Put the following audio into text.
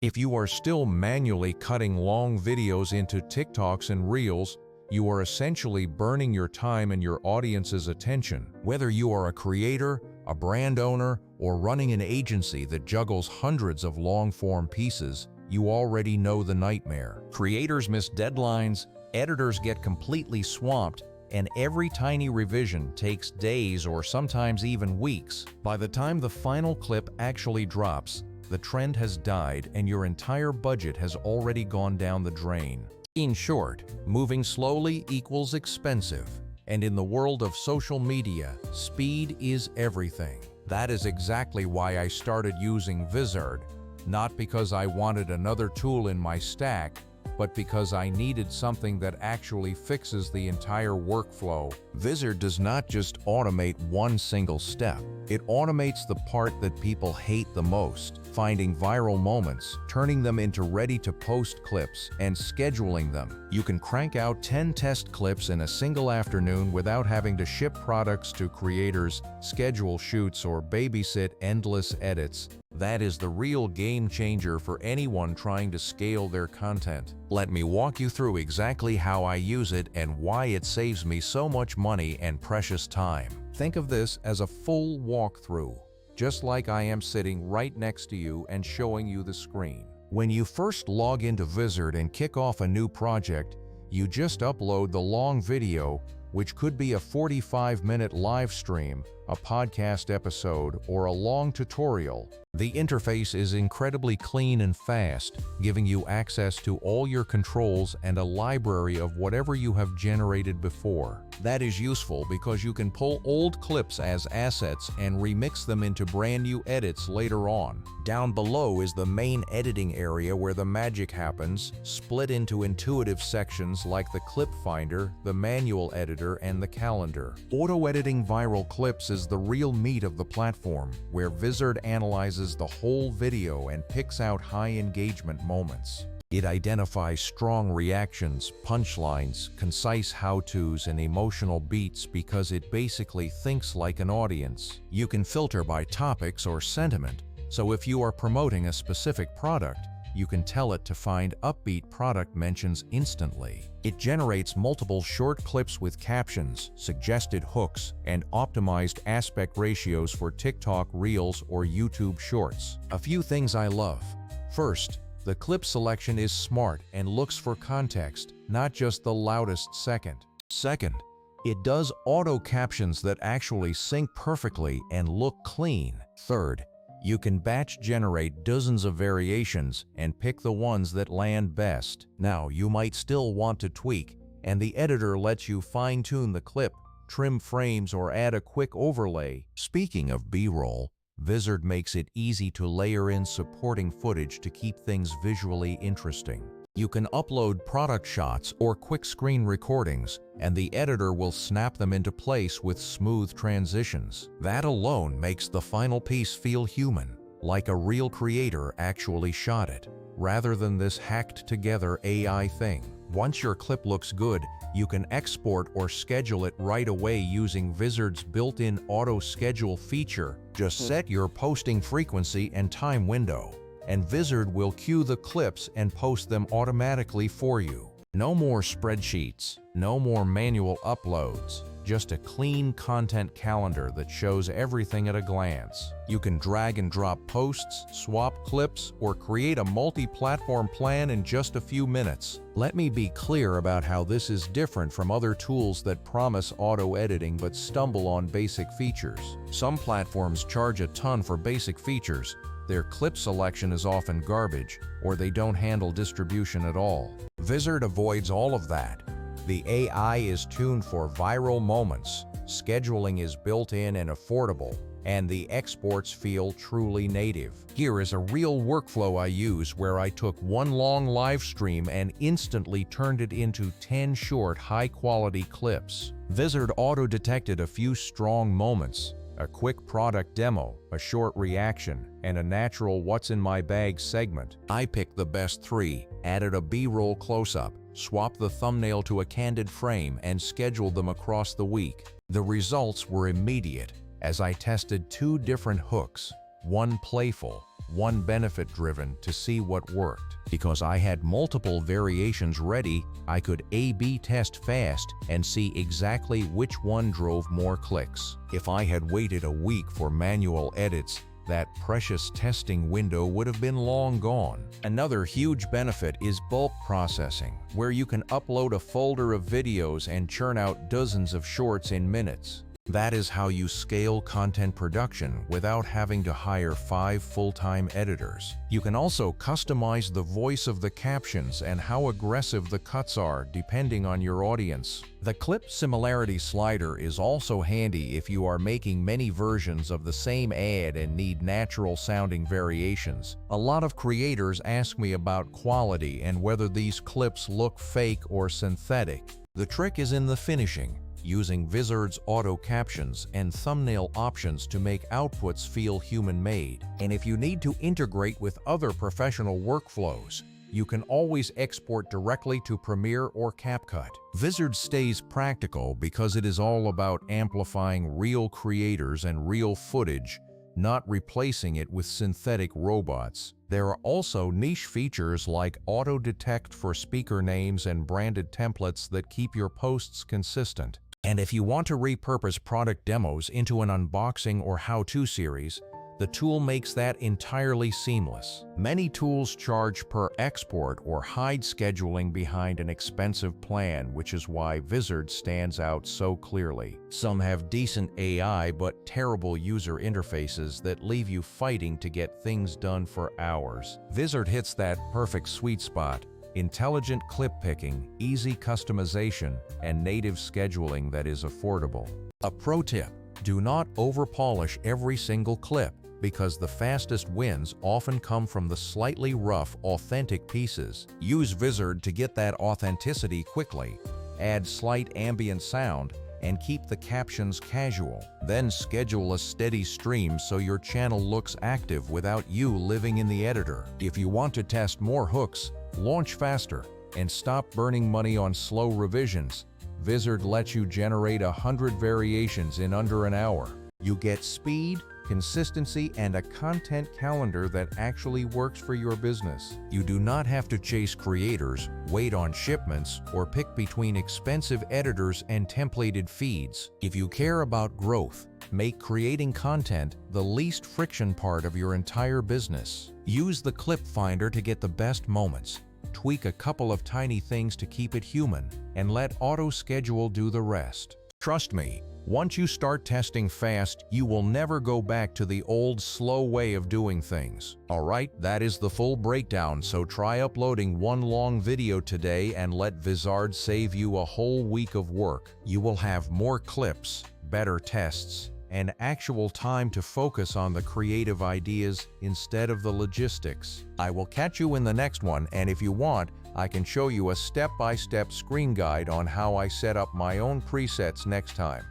If you are still manually cutting long videos into TikToks and Reels, you are essentially burning your time and your audience's attention. Whether you are a creator, a brand owner, or running an agency that juggles hundreds of long-form pieces, you already know the nightmare. Creators miss deadlines, editors get completely swamped, and every tiny revision takes days or sometimes even weeks. By the time the final clip actually drops, the trend has died and your entire budget has already gone down the drain. In short, moving slowly equals expensive. And in the world of social media, speed is everything. That is exactly why I started using Vizard, not because I wanted another tool in my stack, but because I needed something that actually fixes the entire workflow. Vizard does not just automate one single step. It automates the part that people hate the most, finding viral moments, turning them into ready-to-post clips, and scheduling them. You can crank out 10 test clips in a single afternoon without having to ship products to creators, schedule shoots, or babysit endless edits. That is the real game changer for anyone trying to scale their content. Let me walk you through exactly how I use it and why it saves me so much money and precious time. Think of this as a full walkthrough, just like I am sitting right next to you and showing you the screen. When you first log into Vizard and kick off a new project, you just upload the long video, which could be a 45-minute live stream, a podcast episode, or a long tutorial. The interface is incredibly clean and fast, giving you access to all your controls and a library of whatever you have generated before. That is useful because you can pull old clips as assets and remix them into brand new edits later on. Down below is the main editing area where the magic happens, split into intuitive sections like the clip finder, the manual editor, and the calendar. Auto-editing viral clips is the real meat of the platform, where Vizard analyzes the whole video and picks out high engagement moments. It identifies strong reactions, punchlines, concise how-tos, and emotional beats because it basically thinks like an audience. You can filter by topics or sentiment, so if you are promoting a specific product, you can tell it to find upbeat product mentions instantly. It generates multiple short clips with captions, suggested hooks, and optimized aspect ratios for TikTok Reels or YouTube Shorts. A few things I love. First, the clip selection is smart and looks for context, not just the loudest second. Second, it does auto captions that actually sync perfectly and look clean. Third, you can batch generate dozens of variations and pick the ones that land best. Now, you might still want to tweak, and the editor lets you fine-tune the clip, trim frames, or add a quick overlay. Speaking of B-roll, Vizard makes it easy to layer in supporting footage to keep things visually interesting. You can upload product shots or quick screen recordings, and the editor will snap them into place with smooth transitions. That alone makes the final piece feel human, like a real creator actually shot it, rather than this hacked-together AI thing. Once your clip looks good, you can export or schedule it right away using Vizard's built-in auto-schedule feature. Just set your posting frequency and time window, and Vizard will queue the clips and post them automatically for you. No more spreadsheets, no more manual uploads, just a clean content calendar that shows everything at a glance. You can drag and drop posts, swap clips, or create a multi-platform plan in just a few minutes. Let me be clear about how this is different from other tools that promise auto-editing but stumble on basic features. Some platforms charge a ton for basic features. Their clip selection is often garbage, or they don't handle distribution at all. Vizard avoids all of that. The AI is tuned for viral moments, scheduling is built-in and affordable, and the exports feel truly native. Here is a real workflow I use where I took one long live stream and instantly turned it into 10 short, high-quality clips. Vizard auto-detected a few strong moments, a quick product demo, a short reaction, and a natural "What's in my bag" segment. I picked the best 3, added a B-roll close-up, swapped the thumbnail to a candid frame, and scheduled them across the week. The results were immediate, as I tested 2 different hooks, one playful, one benefit-driven to see what worked. Because I had multiple variations ready, I could A/B test fast and see exactly which one drove more clicks. If I had waited a week for manual edits, that precious testing window would have been long gone. Another huge benefit is bulk processing, where you can upload a folder of videos and churn out dozens of shorts in minutes. That is how you scale content production without having to hire 5 full-time editors. You can also customize the voice of the captions and how aggressive the cuts are depending on your audience. The clip similarity slider is also handy if you are making many versions of the same ad and need natural-sounding variations. A lot of creators ask me about quality and whether these clips look fake or synthetic. The trick is in the finishing, using Vizard's auto captions and thumbnail options to make outputs feel human-made. And if you need to integrate with other professional workflows, you can always export directly to Premiere or CapCut. Vizard stays practical because it is all about amplifying real creators and real footage, not replacing it with synthetic robots. There are also niche features like auto-detect for speaker names and branded templates that keep your posts consistent. And if you want to repurpose product demos into an unboxing or how-to series, the tool makes that entirely seamless. Many tools charge per export or hide scheduling behind an expensive plan, which is why Vizard stands out so clearly. Some have decent AI but terrible user interfaces that leave you fighting to get things done for hours. Vizard hits that perfect sweet spot. Intelligent clip picking, easy customization, and native scheduling that is affordable. A pro tip: do not over-polish every single clip, because the fastest wins often come from the slightly rough, authentic pieces. Use Vizard to get that authenticity quickly. Add slight ambient sound and keep the captions casual. Then schedule a steady stream so your channel looks active without you living in the editor. If you want to test more hooks, launch faster, and stop burning money on slow revisions, Vizard lets you generate 100 variations in under an hour. You get speed, consistency, and a content calendar that actually works for your business. You do not have to chase creators, wait on shipments, or pick between expensive editors and templated feeds. If you care about growth, make creating content the least friction part of your entire business. Use the clip finder to get the best moments. Tweak a couple of tiny things to keep it human, and let auto schedule do the rest. Trust me, once you start testing fast, you will never go back to the old slow way of doing things. Alright, that is the full breakdown, so try uploading one long video today and let Vizard save you a whole week of work. You will have more clips, better tests, and actual time to focus on the creative ideas instead of the logistics. I will catch you in the next one, and if you want, I can show you a step-by-step screen guide on how I set up my own presets next time.